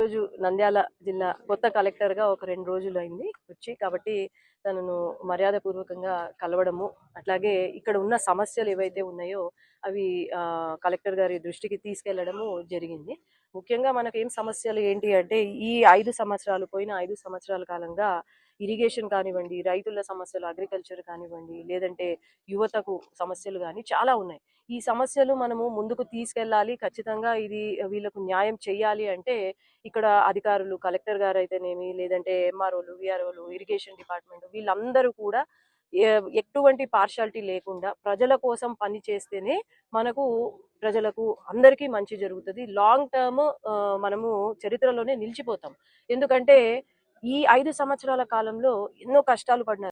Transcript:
రోజు నంద్యాల జిల్లా కొత్త కలెక్టర్గా ఒక 2 రోజులు అయింది వచ్చి. కాబట్టి తనను మర్యాదపూర్వకంగా కలవడము, అట్లాగే ఇక్కడ ఉన్న సమస్యలు ఏవైతే ఉన్నాయో అవి కలెక్టర్ గారి దృష్టికి తీసుకెళ్లడము జరిగింది. ముఖ్యంగా మనకేం సమస్యలు ఏంటి అంటే, ఈ 5 సంవత్సరాలు పోయిన 5 సంవత్సరాల కాలంగా ఇరిగేషన్ కానివ్వండి, రైతుల సమస్యలు అగ్రికల్చర్ కానివ్వండి, లేదంటే యువతకు సమస్యలు కానీ చాలా ఉన్నాయి. ఈ సమస్యలు మనము ముందుకు తీసుకెళ్ళాలి, ఖచ్చితంగా ఇది వీళ్ళకు న్యాయం చేయాలి అంటే ఇక్కడ అధికారులు కలెక్టర్ గారు అయితేనేమి, లేదంటే ఎంఆర్ఓలు, విఆర్ఓలు, ఇరిగేషన్ డిపార్ట్మెంట్ వీళ్ళందరూ కూడా ఎటువంటి పార్షాలిటీ లేకుండా ప్రజల కోసం పని చేస్తేనే మనకు ప్రజలకు అందరికీ మంచి జరుగుతుంది. లాంగ్ టర్మ్ మనము చరిత్రలోనే నిలిచిపోతాం. ఎందుకంటే ఈ 5 సంవత్సరాల కాలంలో ఎన్నో కష్టాలు పడినారు.